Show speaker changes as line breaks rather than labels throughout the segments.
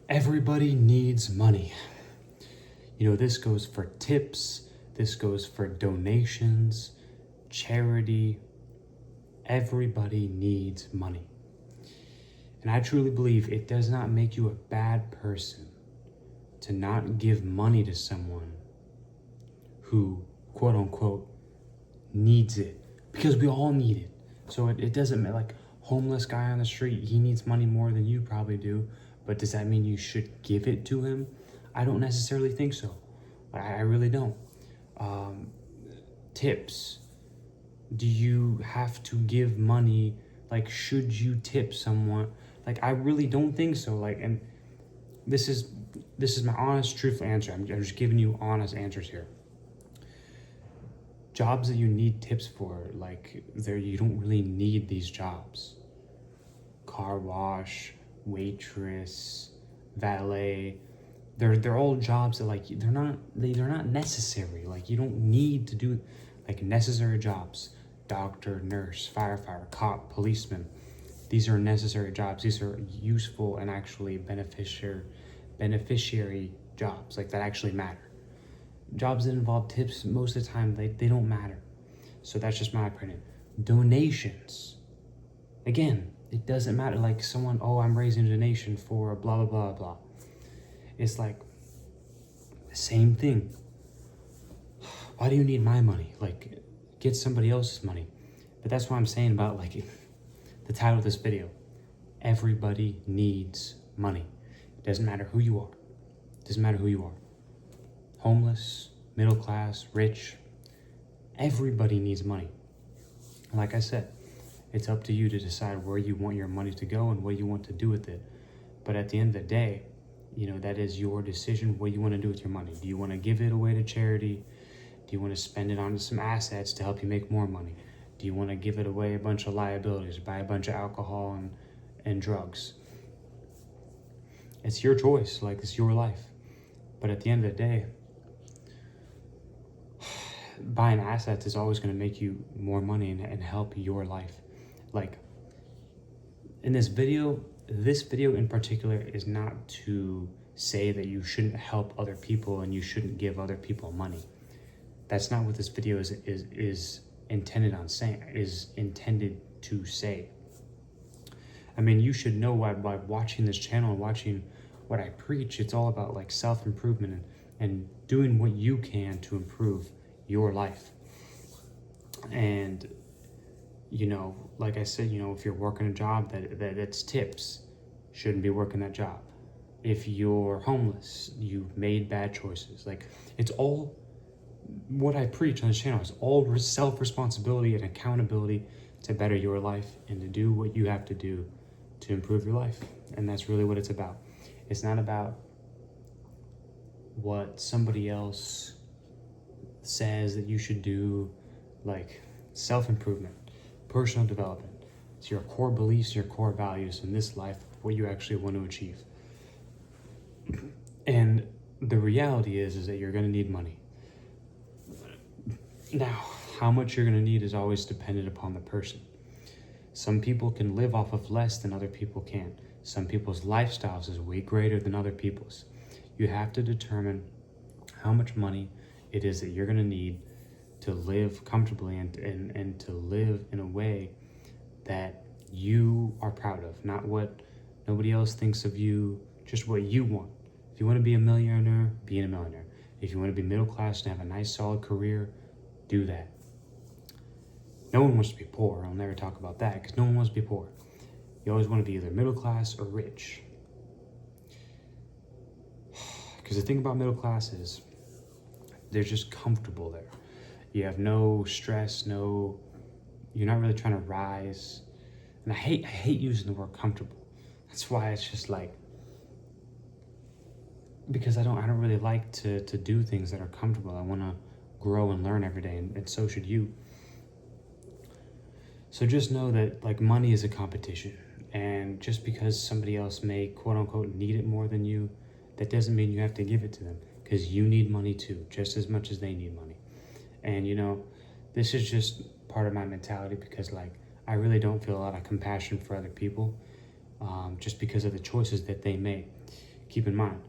Everybody needs money. You know, this goes for tips, this goes for donations, charity. Everybody needs money. And I truly believe it does not make you a bad person to not give money to someone who, quote unquote, needs it. Because we all need it. So it doesn't matter, like, homeless guy on the street, he needs money more than you probably do. But does that mean you should give it to him? I don't necessarily think so. I really don't. Tips. Do you have to give money? Like, should you tip someone? Like, I really don't think so. Like, and this is my honest, truthful answer. I'm just giving you honest answers here. Jobs that you need tips for, like, you don't really need these jobs. Car wash, waitress, valet, they're all jobs that, like, they're not necessary. Like, you don't need to do, like, necessary jobs. Doctor, nurse, firefighter, cop, policeman. These are necessary jobs. These are useful and actually beneficiary jobs, like, that actually matter. Jobs that involve tips, most of the time, they don't matter. So that's just my opinion. Donations. Again, it doesn't matter. Like, someone, I'm raising a donation for blah, blah, blah, blah. It's like the same thing. Why do you need my money? Like, get somebody else's money. But that's what I'm saying about, like, the title of this video. Everybody needs money. It doesn't matter who you are. It doesn't matter who you are. Homeless, middle class, rich. Everybody needs money. Like I said, it's up to you to decide where you want your money to go and what you want to do with it. But at the end of the day, that is your decision, what you want to do with your money. Do you want to give it away to charity? Do you want to spend it on some assets to help you make more money? Do you want to give it away a bunch of liabilities, buy a bunch of alcohol and drugs? It's your choice, like, it's your life. But at the end of the day, buying assets is always going to make you more money and help your life. Like, in this video in particular is not to say that you shouldn't help other people and you shouldn't give other people money. That's not what this video is intended to say. I mean, you should know by watching this channel and watching what I preach, it's all about, like, self-improvement and doing what you can to improve your life. And like I said, if you're working a job that's tips, shouldn't be working that job. If you're homeless, you've made bad choices. Like, it's all what I preach on this channel is all self-responsibility and accountability to better your life and to do what you have to do to improve your life. And that's really what it's about. It's not about what somebody else says that you should do. Like, self-improvement, personal development. It's your core beliefs, your core values in this life, what you actually want to achieve. And the reality is that you're going to need money. Now, how much you're going to need is always dependent upon the person. Some people can live off of less than other people can. Some people's lifestyles is way greater than other people's. You have to determine how much money it is that you're going to need to live comfortably and to live in a way that you are proud of, not what nobody else thinks of you, just what you want. If you want to be a millionaire, be a millionaire. If you want to be middle class and have a nice solid career, do that. No one wants to be poor. I'll never talk about that because no one wants to be poor. You always want to be either middle class or rich. Because the thing about middle class is they're just comfortable there. You have no stress, you're not really trying to rise. And I hate using the word comfortable. That's why it's just like, because I don't really like to do things that are comfortable. I want to grow and learn every day, and so should you. So just know that, like, money is a competition, and just because somebody else may, quote unquote, need it more than you, that doesn't mean you have to give it to them, because you need money too, just as much as they need money. And this is just part of my mentality, because, like, I really don't feel a lot of compassion for other people, just because of the choices that they make. Keep in mind,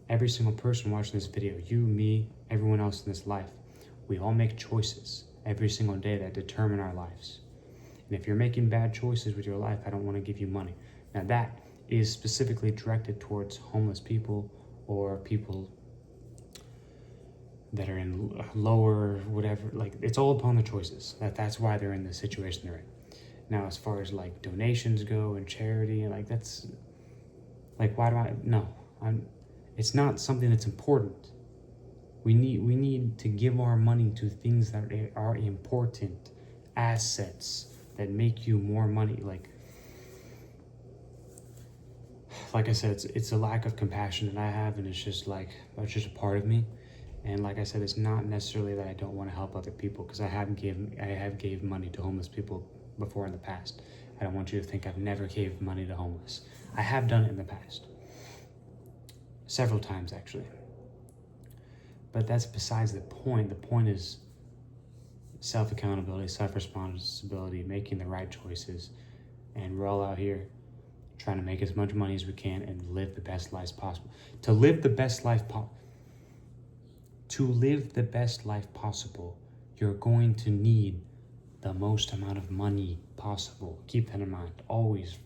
every single person watching this video, you, me, everyone else in this life, we all make choices every single day that determine our lives. And if you're making bad choices with your life, I don't want to give you money. Now that is specifically directed towards homeless people or people that are in lower, whatever, like it's all upon the choices. That's why they're in the situation they're in. Now, as far as like donations go and charity, like that's, like, why do I, no, it's not something that's important. We need to give our money to things that are important, assets that make you more money. Like I said, it's a lack of compassion that I have, and it's just a part of me. And like I said, it's not necessarily that I don't want to help other people, because I have gave money to homeless people before in the past. I don't want you to think I've never gave money to homeless. I have done it in the past. Several times, actually. But that's besides the point. The point is self-accountability, self-responsibility, making the right choices. And we're all out here trying to make as much money as we can and live the best lives possible. To live the best life possible, you're going to need the most amount of money possible. Keep that in mind, always.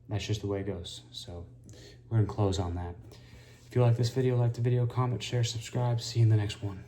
That's just the way it goes. So we're gonna close on that. If you like this video, like the video, comment, share, subscribe. See you in the next one.